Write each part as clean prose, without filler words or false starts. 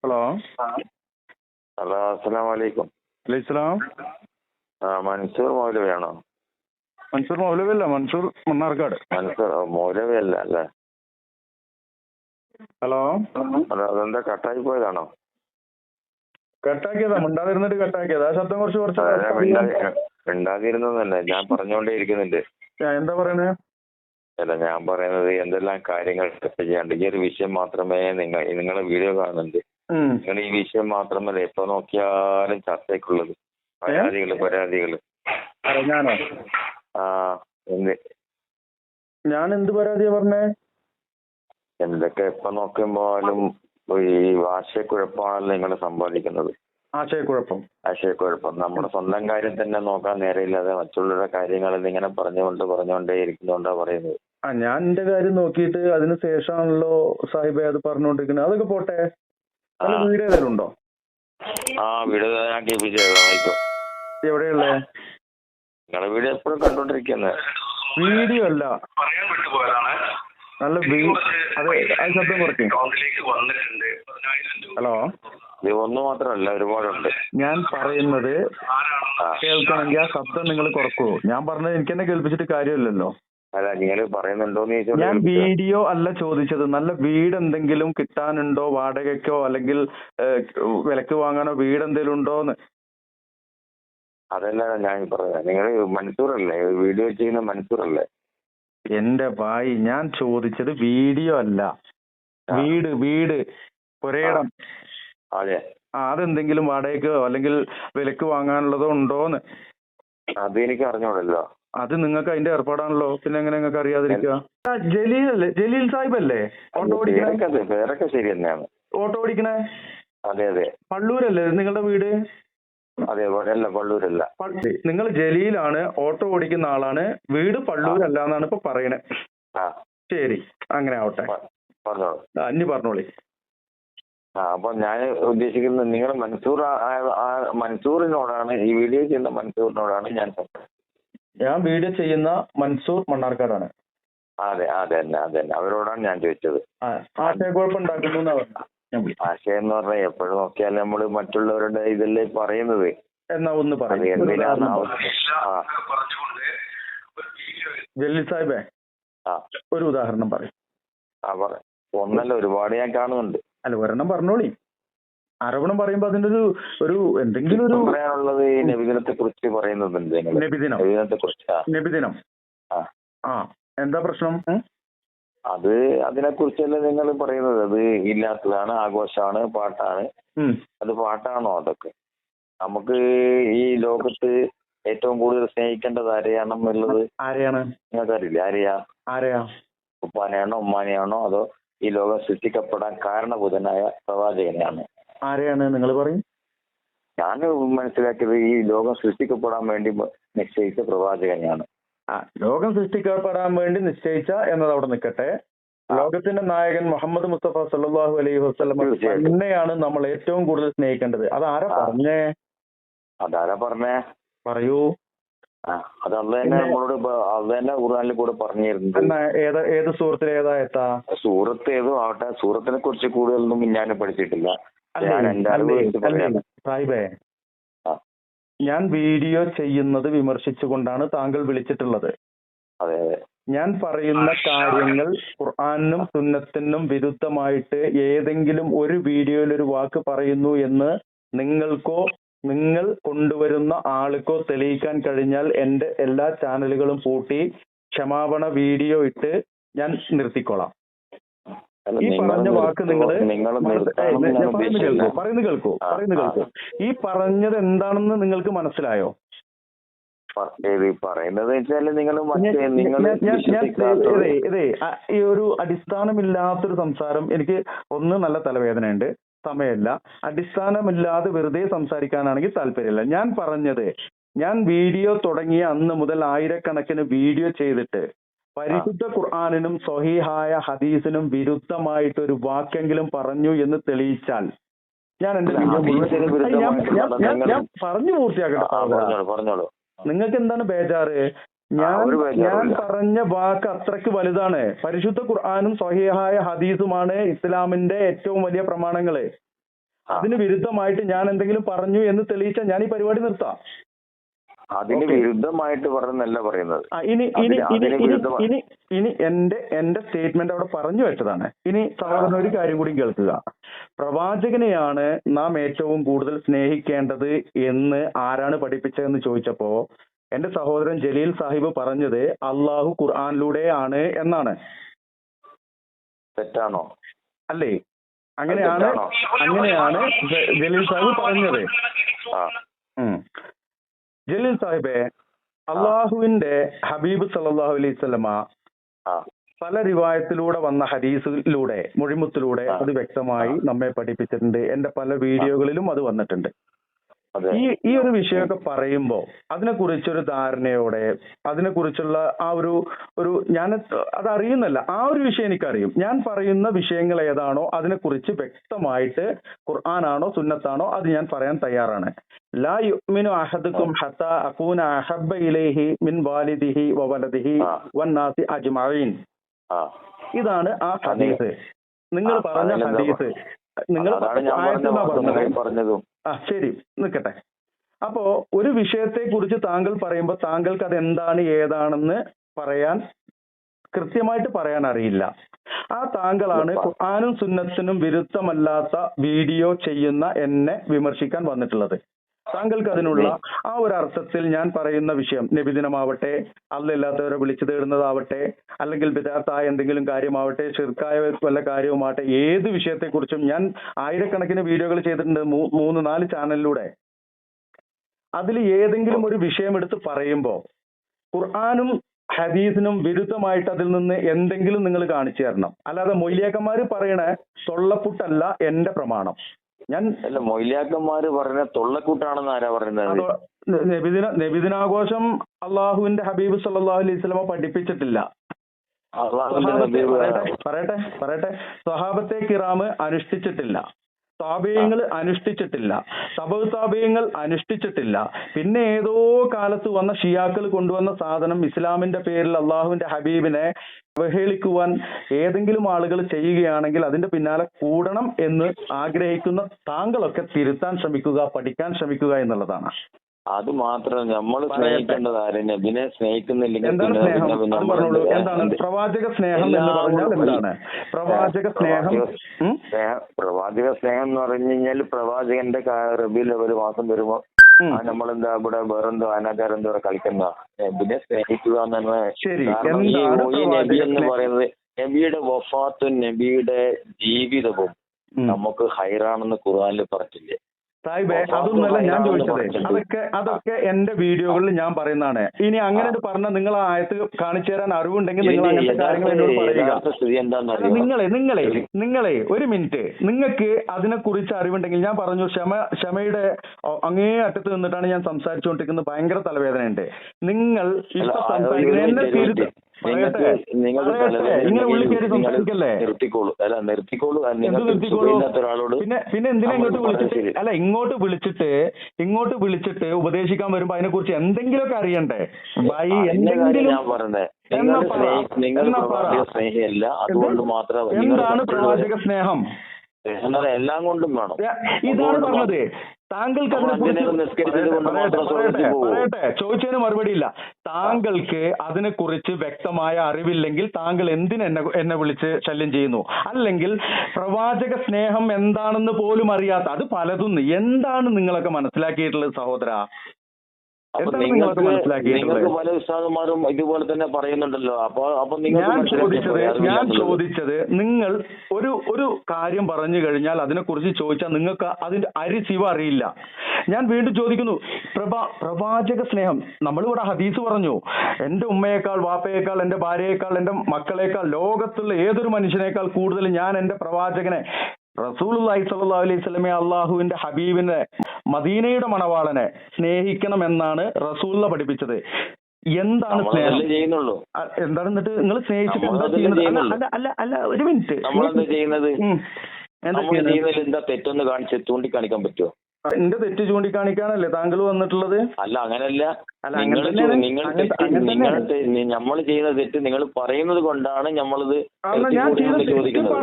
Hello. Hello, അസ്സലാമു അലൈക്കും. അലൈഹിസ്സലാം. മൻസൂർ മൗലവിയാണോ? മൻസൂർ മൗലവിയല്ല, മൻസൂർ മണ്ണാർക്കാട്. മൻസൂർ മൗലവി അല്ല അല്ലേ? ഹലോ. ഹലോ, അതെന്താ കട്ടായി പോയതാണോ? കട്ടാക്കിയതാ, മിണ്ടാതിരുന്നിട്ട് കട്ടാക്കിയതാ. ആ ശബ്ദം കുറച്ച് മിണ്ടാതിരുന്നതല്ല, ഞാൻ പറഞ്ഞുകൊണ്ടേ ഇരിക്കുന്നുണ്ട്. എന്താ പറയണേ? അല്ല, ഞാൻ പറയുന്നത് എന്തെല്ലാം കാര്യങ്ങൾ ചെയ്യാണ്ട്. ഈ ഒരു വിഷയം മാത്രമേ നിങ്ങളെ വീഡിയോ കാണുന്നുണ്ട്. നിങ്ങൾ ഈ വിഷയം മാത്രമല്ല എപ്പോ നോക്കിയാലും ചർച്ചയ്ക്കുള്ളത്. പരാതികള്. ഞാനോ? എന്ത്? ഞാൻ എന്ത് പരാതിയാ പറഞ്ഞേ? എന്തൊക്കെ എപ്പോ നോക്കുമ്പോഴും ഈ ആശയക്കുഴപ്പമാണല്ലോ നിങ്ങൾ സമ്പാദിക്കുന്നത്. ആശയക്കുഴപ്പം. നമ്മുടെ സ്വന്തം കാര്യം തന്നെ നോക്കാൻ നേരമില്ലാതെ മറ്റുള്ളവരുടെ കാര്യങ്ങൾ ഇങ്ങനെ പറഞ്ഞുകൊണ്ടേ ഇരിക്കുന്നോണ്ടാ പറയുന്നത്. ഞാൻ എന്റെ കാര്യം നോക്കിയിട്ട് അതിന് ശേഷമാണല്ലോ സാഹിബേ അത് പറഞ്ഞുകൊണ്ടിരിക്കുന്നത്. അതൊക്കെ പോട്ടെ. വീഡിയോ ഏതെങ്കിലും ഉണ്ടോ? വീഡിയോ ഞാൻ കേൾപ്പിച്ചോ. എവിടെയുള്ളേ? നിങ്ങളെ വീഡിയോ എപ്പോഴും കണ്ടോണ്ടിരിക്കുന്നത്. വീഡിയോ അല്ല, നല്ല അതെ, അത് ശബ്ദം കുറയ്ക്കും. ഹലോ. ഇത് ഒന്ന് മാത്രമല്ല, ഒരുപാടുണ്ട്. ഞാൻ പറയുന്നത് കേൾക്കണമെങ്കിൽ ആ ശബ്ദം നിങ്ങൾ കുറക്കൂ. ഞാൻ പറഞ്ഞത് എനിക്ക് തന്നെ കേൾപ്പിച്ചിട്ട് കാര്യമില്ലല്ലോ. അല്ല, നിങ്ങൾ പറയുന്നുണ്ടോന്ന് ചോദിച്ചു. ഞാൻ വീഡിയോ അല്ല ചോദിച്ചത്. നല്ല വീട് എന്തെങ്കിലും കിട്ടാനുണ്ടോ, വാടകയ്ക്കോ അല്ലെങ്കിൽ വിലക്ക് വാങ്ങാനോ വീട് എന്തെങ്കിലും ഉണ്ടോന്ന്. അതല്ല ഞാൻ പറഞ്ഞത്. നിങ്ങൾ മൻസൂറല്ലേ, വീഡിയോ ചെയ്യുന്ന മൻസൂറല്ലേ? എന്റെ ഭായി, ഞാൻ ചോദിച്ചത് വീഡിയോ അല്ല, വീട് പുരയിടം. അതെ. അതെന്തെങ്കിലും വാടകയ്ക്കോ അല്ലെങ്കിൽ വിലക്ക് വാങ്ങാനുള്ളതോ ഉണ്ടോന്ന്. അത് എനിക്ക് അറിഞ്ഞോളല്ലോ. അത് നിങ്ങൾക്ക് അതിന്റെ ഏർപ്പാടാണല്ലോ, പിന്നെ എങ്ങനെ നിങ്ങൾക്ക് അറിയാതിരിക്കുക? ജലീൽ സാഹിബ് അല്ലേ ഓട്ടോ ഓടിക്കണേ? പേരൊക്കെ ശരി തന്നെയാണ്. ഓട്ടോ ഓടിക്കണേ? അതെ. പള്ളൂരല്ലേ നിങ്ങളുടെ വീട്? അതെ, അല്ല, പള്ളൂരല്ല. നിങ്ങൾ ജലീലാണ്, ഓട്ടോ ഓടിക്കുന്ന ആളാണ്, വീട് പള്ളൂരല്ല എന്നാണ് ഇപ്പൊ പറയണേ. ശരി, അങ്ങനെ ആവട്ടെ. അന്യ പറഞ്ഞോളി. അപ്പൊ ഞാൻ ഉദ്ദേശിക്കുന്നത് നിങ്ങൾ മൻസൂറിനോടാണ്, ഈ വീഡിയോ ചെയ്യുന്ന മൻസൂറിനോടാണ് ഞാൻ വീഡിയോ ചെയ്യുന്ന മൻസൂർ മണ്ണാർക്കാടാണ്. അതെ, അവരോടാണ് ഞാൻ ചോദിച്ചത്. ആശയക്കുഴപ്പം ഉണ്ടാക്കുന്നു. ആശയം എന്ന് പറഞ്ഞാൽ എപ്പോഴും നോക്കിയാൽ നമ്മള് മറ്റുള്ളവരുടെ ഇതല്ലേ പറയുന്നത്. എന്നാ ഒന്ന് പറയും ജലീൽ സാഹിബേ, ഒരു ഉദാഹരണം പറയും. ഒന്നല്ല, ഒരുപാട് ഞാൻ കാണുന്നുണ്ട്. അല്ല, ഒരെണ്ണം പറഞ്ഞോളി. ആരോപണം പറയുമ്പോ അതിന്റെ ഒരു എന്തെങ്കിലും ഒരു പറയാനുള്ളത്. ഈ നബിദിനത്തെ കുറിച്ച് പറയുന്നുണ്ട്. നബിദിനം എന്താ പ്രശ്നം? അതിനെ കുറിച്ചല്ലേ നിങ്ങൾ പറയുന്നത്? അത് ഇല്ലാത്തതാണ്, ആഘോഷമാണ്, പാട്ടാണ്. അത് പാട്ടാണോ? അതൊക്കെ നമുക്ക് ഈ ലോകത്ത് ഏറ്റവും കൂടുതൽ സ്നേഹിക്കേണ്ടത് ആരെയാണെന്നുള്ളത് നിങ്ങൾക്കറിയില്ല. ആരെയാ? ഉപ്പാനെയാണോ ഉമ്മാനെയാണോ അതോ ഈ ലോകം സൃഷ്ടിക്കപ്പെടാൻ കാരണഭൂതനായ പ്രവാചകനെയാണ്? ആരെയാണ് നിങ്ങൾ പറയും? ഞാൻ മനസ്സിലാക്കിയത് ഈ ലോകം സൃഷ്ടിക്കപ്പെടാൻ വേണ്ടി നിശ്ചയിച്ച പ്രവാചകനെയാണ്. ലോകം സൃഷ്ടിക്കപ്പെടാൻ വേണ്ടി നിശ്ചയിച്ച എന്നത് അവിടെ നിൽക്കട്ടെ. ലോകത്തിന്റെ നായകൻ മുഹമ്മദ് മുസ്തഫ സല്ലല്ലാഹു അലൈഹി വസല്ലം തന്നെയാണ് നമ്മൾ ഏറ്റവും കൂടുതൽ സ്നേഹിക്കേണ്ടത്. അതാരാ പറഞ്ഞേ? പറയൂ. അത് നമ്മളോട് ഖുർആനിൽ കൂടെ പറഞ്ഞിരുന്നത്. ഏത് സൂറത്തിൽ ഏതാ? സൂറത്ത് ഏതോ ആവട്ടെ, സൂറത്തിനെ കുറിച്ച് കൂടുതലൊന്നും ഞാൻ പഠിച്ചിട്ടില്ല. സാഹിബേ, ഞാൻ വീഡിയോ ചെയ്യുന്നത് വിമർശിച്ചുകൊണ്ടാണ് താങ്കൾ വിളിച്ചിട്ടുള്ളത്. ഞാൻ പറയുന്ന കാര്യങ്ങൾ ഖുർആനിനും സുന്നത്തിനും വിരുദ്ധമായിട്ട് ഏതെങ്കിലും ഒരു വീഡിയോയിൽ ഒരു വാക്ക് പറയുന്നു എന്ന് നിങ്ങൾക്കോ നിങ്ങൾ കൊണ്ടുവരുന്ന ആൾക്കോ തെളിയിക്കാൻ കഴിഞ്ഞാൽ എന്റെ എല്ലാ ചാനലുകളും പൂട്ടി ക്ഷമാപണ വീഡിയോ ഇട്ട് ഞാൻ നിർത്തിക്കോളാം. ഈ പറഞ്ഞ വാക്ക് പറയുന്നത് കേൾക്കൂ. ഈ പറഞ്ഞത് എന്താണെന്ന് നിങ്ങൾക്ക് മനസ്സിലായോ? ഈ ഒരു അടിസ്ഥാനമില്ലാത്തൊരു സംസാരം എനിക്ക് നല്ല തലവേദനയുണ്ട്, സമയമില്ല. അടിസ്ഥാനമില്ലാതെ വെറുതെ സംസാരിക്കാനാണെങ്കിൽ താല്പര്യമില്ല. ഞാൻ പറഞ്ഞത്, ഞാൻ വീഡിയോ തുടങ്ങിയ അന്ന് മുതൽ ആയിരക്കണക്കിന് വീഡിയോ ചെയ്തിട്ട് പരിശുദ്ധ ഖുർആനിനും സ്വഹീഹായ ഹദീസിനും വിരുദ്ധമായിട്ടൊരു വാക്കെങ്കിലും പറഞ്ഞു എന്ന് തെളിയിച്ചാൽ ഞാൻ എന്റെ ഞാൻ പറഞ്ഞു പൂർത്തിയാക്കട്ടെ. നിങ്ങൾക്ക് എന്താണ് ബേജാറ്? ഞാൻ പറഞ്ഞ വാക്ക് അത്രയ്ക്ക് വലുതാണ്. പരിശുദ്ധ ഖുർആനും സ്വഹീഹായ ഹദീസുമാണ് ഇസ്ലാമിന്റെ ഏറ്റവും വലിയ പ്രമാണങ്ങള്. അതിന് വിരുദ്ധമായിട്ട് ഞാൻ എന്തെങ്കിലും പറഞ്ഞു എന്ന് തെളിയിച്ചാൽ ഞാൻ ഈ പരിപാടി നിർത്താം. അതിന് വിരുദ്ധമായിട്ട് പറഞ്ഞല്ല പറയുന്നത്. ഇനി എന്റെ സ്റ്റേറ്റ്മെന്റ് അവിടെ പറഞ്ഞു വെച്ചതാണ്. ഇനി സഹോദരൻ ഒരു കാര്യം കൂടി കേൾക്കുക. പ്രവാചകനെയാണ് നാം ഏറ്റവും കൂടുതൽ സ്നേഹിക്കേണ്ടത് എന്ന് ആരാണ് പഠിപ്പിച്ചതെന്ന് ചോദിച്ചപ്പോ എന്റെ സഹോദരൻ ജലീൽ സാഹിബ് പറഞ്ഞത് അള്ളാഹു ഖുർആനിലൂടെയാണ് എന്നാണ്. തെറ്റാണോ? അല്ലേ? അങ്ങനെയാണ് ജലീൽ സാഹിബ് പറഞ്ഞത്. ജലീൽ സാഹിബെ, അള്ളാഹുവിന്റെ ഹബീബ് സല്ലല്ലാഹു അലൈഹി വസല്ലമ പല റിവായത്തിലൂടെ വന്ന ഹദീസിലൂടെ മൊഴിമുത്തിലൂടെ അത് വ്യക്തമായി നമ്മെ പഠിപ്പിച്ചിട്ടുണ്ട്. എന്റെ പല വീഡിയോകളിലും അത് വന്നിട്ടുണ്ട്. ഈ ഒരു വിഷയമൊക്കെ പറയുമ്പോ അതിനെക്കുറിച്ചൊരു ധാരണയോടെ അതിനെക്കുറിച്ചുള്ള ആ ഒരു ഞാൻ അതറിയുന്നല്ല, ആ ഒരു വിഷയം എനിക്കറിയും. ഞാൻ പറയുന്ന വിഷയങ്ങൾ ഏതാണോ അതിനെക്കുറിച്ച് വ്യക്തമായിട്ട് ഖുർആനാണോ സുന്നത്താണോ അത് ഞാൻ പറയാൻ തയ്യാറാണ്. ലാ യുഅ്മിനു അഹദുക്കും ഹത്താ അകൂന അഹബ്ബ ഇലൈഹി മിൻ വാലിദിഹി വവലദിഹി വന്നാസി അജ്മഈൻ. ഇതാണ് ആ ഹദീസ്. നിങ്ങൾ പറഞ്ഞ ഹദീസ്. നിങ്ങൾ പറഞ്ഞത് ശരി നിൽക്കട്ടെ. അപ്പോ ഒരു വിഷയത്തെ കുറിച്ച് താങ്കൾ പറയുമ്പോൾ താങ്കൾക്ക് അത് എന്താണ് ഏതാണെന്ന് പറയാൻ കൃത്യമായിട്ട് പറയാൻ അറിയില്ല. ആ താങ്കളാണ് ഖുർആനും സുന്നത്തിനും വിരുദ്ധമല്ലാത്ത വീഡിയോ ചെയ്യുന്ന എന്നെ വിമർശിക്കാൻ വന്നിട്ടുള്ളത്. താങ്കൾക്ക് അതിനുള്ള ആ ഒരു അർത്ഥത്തിൽ ഞാൻ പറയുന്ന വിഷയം നബിദിനമാവട്ടെ, അല്ലാത്തവരെ വിളിച്ചു തേടുന്നതാവട്ടെ, അല്ലെങ്കിൽ ബിദഅത്തായ എന്തെങ്കിലും കാര്യമാവട്ടെ, ശിർക്കായ വല്ല കാര്യവുമാവട്ടെ, ഏത് വിഷയത്തെക്കുറിച്ചും ഞാൻ ആയിരക്കണക്കിന് വീഡിയോകൾ ചെയ്തിട്ടുണ്ട് 3-4 ചാനലിലൂടെ. അതിൽ ഏതെങ്കിലും ഒരു വിഷയം എടുത്ത് പറയുമ്പോൾ ഖുർആനും ഹദീസിനും വിരുദ്ധമായിട്ട് അതിൽ നിന്ന് എന്തെങ്കിലും നിങ്ങൾ കാണിച്ചു തരണം. അല്ലാതെ മൊയ്ലിയാക്കന്മാര് പറയണ തൊള്ളപ്പുട്ടല്ല എന്റെ പ്രമാണം. ഞാൻ മൊയ്ലിയാക്കന്മാര് പറഞ്ഞ തൊള്ളക്കൂട്ടാണെന്ന് ആരാ പറയുന്നത്? നബിദിനാഘോഷം അള്ളാഹുവിന്റെ ഹബീബ് സല്ലല്ലാഹു അലൈഹി വസല്ലമ പഠിപ്പിച്ചിട്ടില്ല. പറയട്ടെ സ്വഹാബത്തെ കിറാമ് അനുഷ്ഠിച്ചിട്ടില്ല, താബിഈങ്ങൾ അനുഷ്ഠിച്ചിട്ടില്ല, തബഉ താബിഈങ്ങൾ അനുഷ്ഠിച്ചിട്ടില്ല. പിന്നെ ഏതോ കാലത്ത് വന്ന ഷിയാക്കൾ കൊണ്ടുവന്ന സാധനം ഇസ്ലാമിന്റെ പേരിൽ അള്ളാഹുവിന്റെ ഹബീബിനെ അവഹേളിക്കുവാൻ ഏതെങ്കിലും ആളുകൾ ചെയ്യുകയാണെങ്കിൽ അതിന്റെ പിന്നാലെ കൂടണം എന്ന് ആഗ്രഹിക്കുന്ന താങ്കളൊക്കെ തിരുത്താൻ ശ്രമിക്കുക, പഠിക്കാൻ ശ്രമിക്കുക എന്നുള്ളതാണ്. അത് മാത്രമല്ല, നമ്മൾ സ്നേഹിക്കേണ്ടത് ആരും നബിനെ സ്നേഹിക്കുന്നില്ലെങ്കിൽ എന്താണ് പ്രവാചക സ്നേഹം എന്ന് പറഞ്ഞാൽ എന്താണ് പ്രവാചക സ്നേഹം? പ്രവാചക സ്നേഹം എന്ന് പറഞ്ഞു കഴിഞ്ഞാൽ പ്രവാചകന്റെ റബീഉൽ അവ്വൽ മാസം വരുമ്പോ നമ്മളെന്താ ഇവിടെ വേറെന്തോ അനാചാരം എന്തോ കളിക്കുന്ന നബിനെ സ്നേഹിക്കുക എന്നാണ്. ഈ നബി എന്ന് പറയുന്നത് നബിയുടെ വഫാത്തും നബിയുടെ ജീവിതവും നമുക്ക് ഹൈറാണെന്ന് ഖുർആനിൽ പറഞ്ഞില്ലേ? സാഹിബേ, അതൊന്നല്ല ഞാൻ ചോദിച്ചത്. അതൊക്കെ എന്റെ വീഡിയോകളിൽ ഞാൻ പറയുന്നതാണ്. ഇനി അങ്ങനെ പറഞ്ഞാൽ നിങ്ങൾ ആ ആയത്ത് കാണിച്ചു തരാൻ അറിവുണ്ടെങ്കിൽ നിങ്ങൾ അങ്ങനത്തെ കാര്യങ്ങൾ എന്നോട് പറയുക. നിങ്ങളെ ഒരു മിനിറ്റ്, നിങ്ങൾക്ക് അതിനെ കുറിച്ച് അറിവുണ്ടെങ്കിൽ ഞാൻ പറഞ്ഞു. ക്ഷമയുടെ അങ്ങേ അറ്റത്ത് നിന്നിട്ടാണ് ഞാൻ സംസാരിച്ചുകൊണ്ടിരിക്കുന്നത്. ഭയങ്കര തലവേദനയുണ്ട്. നിങ്ങൾ ഇപ്പൊ സംസാരിക്കുന്നത് എന്നെ തിരുത്ത് ഇങ്ങനെ ഉള്ളിൽ കയറി സംസാരിക്കല്ലേ? പിന്നെ എന്തിനാ ഇങ്ങോട്ട് വിളിച്ചിട്ട് ഇങ്ങോട്ട് വിളിച്ചിട്ട് ഉപദേശിക്കാൻ വരുമ്പോ അതിനെ കുറിച്ച് എന്തെങ്കിലുമൊക്കെ അറിയണ്ടേ? എന്താണ് പ്രവാചക സ്നേഹം? എല്ലാം കൊണ്ടും വേണം. ഇതാണ് പറഞ്ഞത്. താങ്കൾക്ക് ചോദിച്ചതിന് മറുപടി ഇല്ല. താങ്കൾക്ക് അതിനെ കുറിച്ച് വ്യക്തമായ അറിവില്ലെങ്കിൽ താങ്കൾ എന്തിന് എന്നെ വിളിച്ച് ശല്യം ചെയ്യുന്നു? അല്ലെങ്കിൽ പ്രവാചക സ്നേഹം എന്താണെന്ന് പോലും അറിയാത്ത അത് പലതും എന്താണ് നിങ്ങളൊക്കെ മനസ്സിലാക്കിയിട്ടുള്ളത് സഹോദര? നിങ്ങൾക്ക് പല ഉസ്താദുമാരും ഇതുപോലെ തന്നെ പറയുന്നുണ്ടല്ലോ. അപ്പൊ ഞാൻ ചോദിച്ചത് നിങ്ങൾ ഒരു കാര്യം പറഞ്ഞു കഴിഞ്ഞാൽ അതിനെക്കുറിച്ച് ചോദിച്ചാൽ നിങ്ങൾക്ക് അതിന്റെ അരിശിവ അറിയില്ല. ഞാൻ വീണ്ടും ചോദിക്കുന്നു, പ്രവാചക സ്നേഹം നമ്മളിവിടെ ഹദീസ് പറഞ്ഞു. എന്റെ ഉമ്മയേക്കാൾ, വാപ്പയേക്കാൾ, എന്റെ ഭാര്യയേക്കാൾ, എന്റെ മക്കളേക്കാൾ, ലോകത്തുള്ള ഏതൊരു മനുഷ്യനേക്കാൾ കൂടുതൽ ഞാൻ എന്റെ പ്രവാചകനെ റസൂലുള്ളാഹി സ്വല്ലല്ലാഹു അലൈഹി വസല്ലമയെ അള്ളാഹുവിന്റെ ഹബീബിനെ മദീനയുടെ മണവാളനെ സ്നേഹിക്കണമെന്നാണ് റസൂലുള്ള പഠിപ്പിച്ചത്. എന്താണ് സ്നേഹം? എന്താണ് എന്നിട്ട് നിങ്ങൾ സ്നേഹിച്ചിട്ട് എന്താ ചെയ്യുന്നത്? അല്ല ഒരു മിനിറ്റ്, എന്താ തെറ്റൊന്ന് ചൂണ്ടിക്കാണിക്കാൻ പറ്റുമോ? എന്റെ തെറ്റ് ചൂണ്ടിക്കാണിക്കാനല്ലേ താങ്കൾ വന്നിട്ടുള്ളത്? അല്ല, അങ്ങനല്ല. നമ്മൾ ചെയ്യുന്ന തെറ്റ് നിങ്ങൾ പറയുന്നത് കൊണ്ടാണ് നമ്മളിത് ചോദിക്കുന്നത്.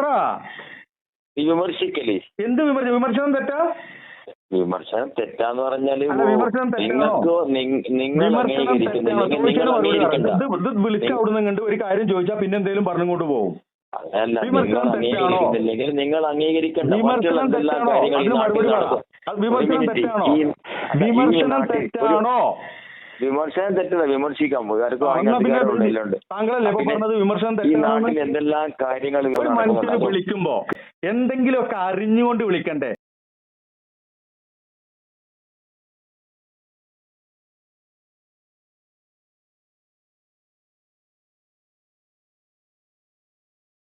ഈ വിമർശിക്കല് എന്ത് വിമർശനം തെറ്റാ? വിമർശനം തെറ്റാന്ന് പറഞ്ഞാല് അല്ല, വിമർശനം തെറ്റാണോ? നിങ്ങൾ വിമർശനം തെറ്റാണോ? ചോദിച്ചാൽ മറുപടി അംഗീകരിക്കണ്ട. പറ. ഇത് വിളിച്ച അവിടുന്ന് കണ്ട് ഒരു കാര്യം ചോദിച്ചാൽ പിന്നെ എന്തെങ്കിലും പറഞ്ഞുകൊണ്ട് പോകും. അങ്ങനല്ല, നിങ്ങൾ വിമർശനം തെറ്റാണോ? അംഗീകരിക്കുന്നില്ലെങ്കിൽ നിങ്ങൾ അംഗീകരിക്കണ്ട. വിമർശനം മറ്റുള്ള എല്ലാ തെറ്റാണോ? കാര്യങ്ങളും അതിന് മറുപടി പറ. അത് വിമർശനം തെറ്റാണോ? വിമർശനം തെറ്റാണോ? വിമർശനം തെറ്റല്ല, വിമർശിക്കാം. ആർക്കും എന്നാ പിന്നെ അധികാരമുണ്ട്. താങ്കളല്ലേ ഇപ്പൊ പറഞ്ഞത് വിമർശനം ഈ തെറ്റാണോ? നാട്ടിൽ എന്തെല്ലാം കാര്യങ്ങൾ ഒരു മനുഷ്യനെ വിളിക്കുമ്പോ എന്തെങ്കിലുമൊക്കെ അറിഞ്ഞുകൊണ്ട് വിളിക്കണ്ടേ?